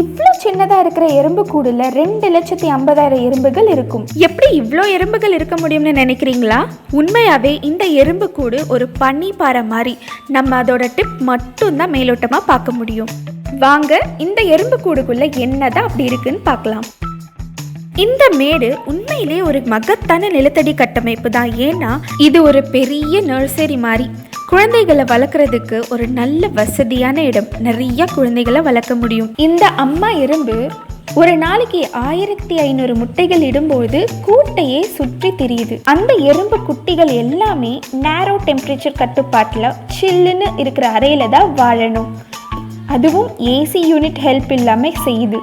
இவ்வளோ சின்னதாக இருக்கிற எறும்பு கூடுல 2,50,000 எறும்புகள் இருக்கும். எப்படி இவ்வளோ எறும்புகள் இருக்க முடியும்னு நினைக்கிறீங்களா? உண்மையாகவே இந்த எறும்பு கூடு ஒரு பனிப்பாறை மாதிரி. நம்ம அதோட டிப் மட்டும்தான் மேலோட்டமாக பார்க்க முடியும். வாங்க இந்த எறும்பு கூடுக்குள்ள என்னதான் அப்படி இருக்குன்னு பார்க்கலாம். இந்த மேடு உண்மையிலே ஒரு மகத்தான நிலத்தடி கட்டமைப்பு தான். ஏன்னா இது ஒரு பெரிய நர்சரி மாதிரி. குழந்தைகளை வளர்க்குறதுக்கு ஒரு நல்ல வசதியான இடம். நிறைய குழந்தைகளை வளர்க்க முடியும். இந்த அம்மா எறும்பு ஒரு நாளைக்கு 1500 முட்டைகள் இடும்போது கூட்டையே சுற்றி திரியுது. அந்த எறும்பு குட்டிகள் எல்லாமே நேரோ டெம்பரேச்சர் கட்டுப்பாட்டில் சில்லுன்னு இருக்கிற அறையில தான் வாழணும். அதுவும் ஏசி யூனிட் ஹெல்ப் இல்லாமல் செய்யுது.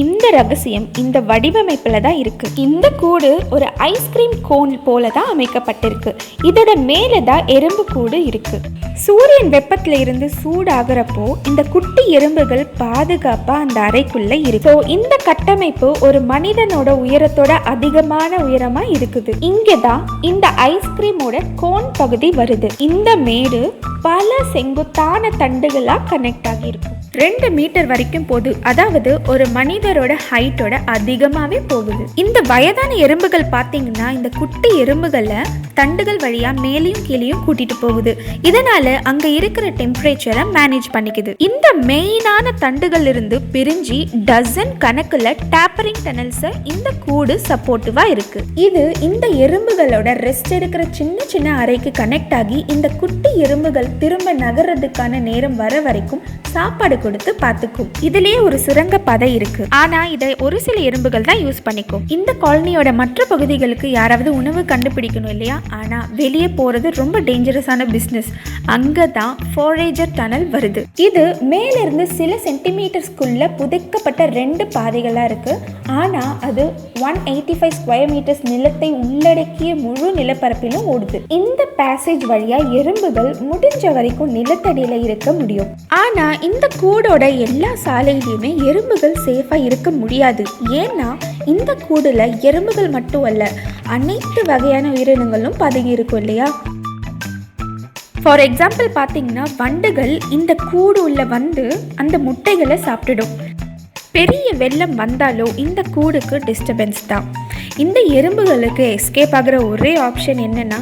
இந்த ரகசியம் இந்த வடிவமைப்பில் தான் இருக்குது. இந்த கூடு ஒரு ஐஸ்கிரீம் கோன் போல தான் அமைக்கப்பட்டிருக்கு. இதோட மேலே தான் எறும்பு கூடு இருக்குது. சூரியன் வெப்பத்தில் இருந்து சூடாகிறப்போ இந்த குட்டி எறும்புகள் பாதுகாப்பாக அந்த அறைக்குள்ளே இருக்கு. இந்த கட்டமைப்பு ஒரு மனிதனோட உயரத்தோட அதிகமான உயரமாக இருக்குது. இங்கே தான் இந்த ஐஸ்கிரீமோட கோன் பகுதி வருது. இந்த மேடு பல செங்குத்தான தண்டுகளாக கனெக்ட் ஆகியிருக்கும். 2 மீட்டர் வரைக்கும் போகுது. அதாவது ஒரு மனிதரோட ஹைட்டோட அதிகமாகவே போகுது. இந்த வயதான எறும்புகள் பார்த்தீங்கன்னா இந்த குட்டி எறும்புகளை தண்டுகள் வழியாக மேலேயும் கீழேயும் கூட்டிட்டு போகுது. இதனால அங்கே இருக்கிற டெம்பரேச்சரை மேனேஜ் பண்ணிக்குது. இந்த மெயினான தண்டுகள் இருந்து பிரிஞ்சு டசன் கணக்கில் டேப்பரிங் டனல்ஸை இந்த கூடு சப்போர்ட்டிவாக இருக்கு. இது இந்த எறும்புகளோட ரெஸ்ட் எடுக்கிற சின்ன சின்ன அறைக்கு கனெக்ட் ஆகி இந்த குட்டி எறும்புகள் திரும்ப நகர்றதுக்கான நேரம் வர வரைக்கும் சாப்பாடு கொடுத்து பார்த்துக்கும். இதுலயே ஒரு சுரங்க பாதை இருக்கு. ஆனா இதை ஒரு சில எறும்புகள் தான் யூஸ் பண்ணிக்கும். இந்த காலனியோட மற்ற பகுதிகளுக்கு யாராவது உணவு கண்டுபிடிக்கணும் இல்லையா? ஆனா வெளியே போறது ரொம்ப டேஞ்சரஸான பிசினஸ். அங்கதான் ஃபாரேஜர் டனல் வருது. இது மேல இருந்து சில சென்டிமீட்டர்ஸ்குள்ள புதைக்கப்பட்ட 2 பாதைகளா இருக்கு. ஆனா அது 185 ஸ்கொயர் மீட்டர்ஸ் நிலத்தை உள்ளடக்கிய முழு நிலப்பரப்பிலும் ஓடுது. இந்த பேசேஜ் வழியா எறும்புகள் முடிஞ்ச வரைக்கும் நிலத்தடியில இருக்க முடியும். ஆனா இந்த கூடோட எல்லா சாலையிலையுமே எறும்புகள் சேஃபா இருக்க முடியாது. ஏன்னா இந்த கூடுல எறும்புகள் மட்டும் அல்ல, அனைத்து வகையான உயிரினங்களும் பதுங்கி இருக்கும் இல்லையா? ஃபார் எக்ஸாம்பிள் பார்த்தீங்கன்னா வண்டுகள் இந்த கூடு உள்ள வந்து அந்த முட்டைகளை சாப்பிட்டுடும். பெரிய வெள்ளம் வந்தாலோ இந்த கூடுக்கு டிஸ்டர்பன்ஸ் தான். இந்த எறும்புகளுக்கு எஸ்கேப் ஆகிற ஒரே ஆப்ஷன் என்னன்னா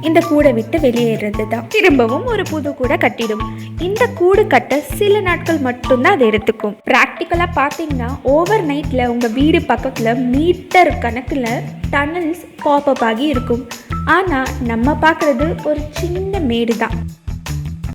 இந்த கூடை விட்டு வெளியேறது தான். திரும்பவும் ஒரு புது கூடை கட்டிடும். இந்த கூடு கட்ட சில நாட்கள் மட்டும்தான் அது எடுத்துக்கும். ப்ராக்டிக்கலாக பார்த்தீங்கன்னா ஓவர் நைட்டில் உங்கள் வீடு பக்கத்தில் மீட்டர் கணக்கில் டனல்ஸ் பாப்அப் ஆகி இருக்கும். ஆனால் நம்ம பார்க்குறது ஒரு சின்ன மேடு தான்.